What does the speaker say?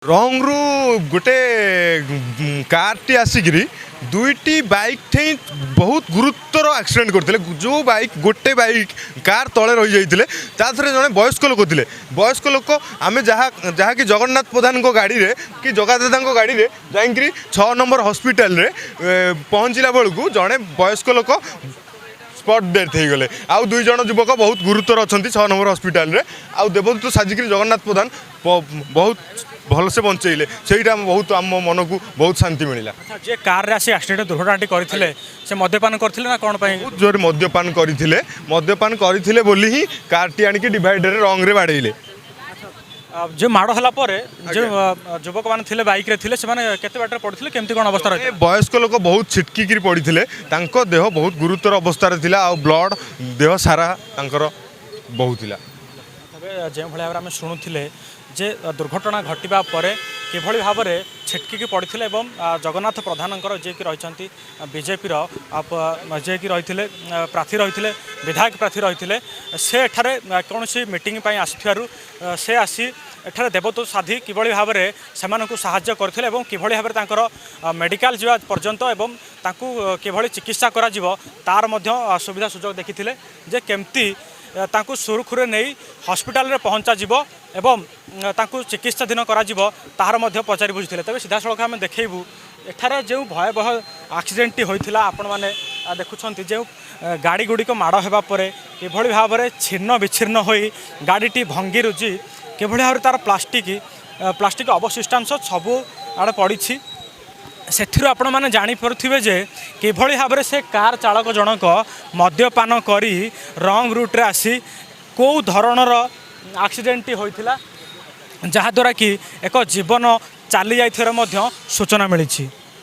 रंगरू गोटे कारटी आसिकी दुईटी बाइक ठे बहुत गुरुतर एक्सीडेंट करते जो बाइक गोटे बाइक कार तले रही जाते ताथे जड़े वयस्क लोक थे वयस्क लोक आम जहाँ कि जगन्नाथ प्रधान गाड़ी रे कि जगादादा गाड़ी रे जाकि 6 नंबर हॉस्पिटल रे पहुँचला बेलू जड़े वयस्क लोक स्पॉट डेथ हो गले आउ दुई जन युवक बहुत गुरुतर अच्छा 6 नंबर हॉस्पिटल रे आउ देवदूत साजिक जगन्नाथ प्रधान बहुत भलसे बंचेले से बहुत आम मन को बहुत शांति मिला। जे कार रे आसी एक्सीडेंट दुर्घटना करथिले से मद्यपान करथिले ना कोन पई बहुत जोर मद्यपान करथिले बोली ही कार टी आनिक डिवाइडर रंग रे बाड़ेले। जो माड़ होला परे जो युवक मान थिले बाइक रे थिले से माने केते बाटर पड़थिले केमती कोन अवस्था रही वयस्क लोक बहुत छिटकी पड़ते तांको देह बहुत गुरुतर अवस्था रे आ ब्लड देह सारा तांकर बहुत थिला। जो भाई भाव में शुणुले जे दुर्घटना घटवा पर किभली भाव में छिटकी पड़ते जगन्नाथ प्रधान जे कि रही बीजेपीर जे कि रही प्रार्थी रही विधायक प्रार्थी रही से एठारे कौन मीटिंग आसू से आसी एठारे देवदूत साधी किभली भाव में से साहाय्य करते किभली भाव में मेडिकल जावा पर्यंत एवं किभली चिकित्सा करा तार सुविधा सुजोग देखी जे केमती तांकु सुरखुरे नहीं हॉस्पिटल रे पहुँचा जिवो एवं तांकु चिकित्साधीन करा जिवो ताहार मध्य पचारि बुझिथिले। तबे सीधा सड़क आम देखैबू एठारे जो भयावह एक्सीडेंट होइथिला आपण माने देखुछंती जो गाड़ी गुड़िक माड़ हेबा परे किभली भाव में छिन्न विच्छिन्न होई गाड़ीटी भंगी रुजी किभली भाव तार प्लास्टिक अवशिष्टांश सबू आड़े पड़ी से आपण मैंने जापे जे किभली भाव में से कार चालक जनक मद्यपान करी रंग रूट्रे आसी कौ धरणर एक्सीडेंट होता जहाद्वारा कि एक जीवन चली जाइथिबार सूचना मिली।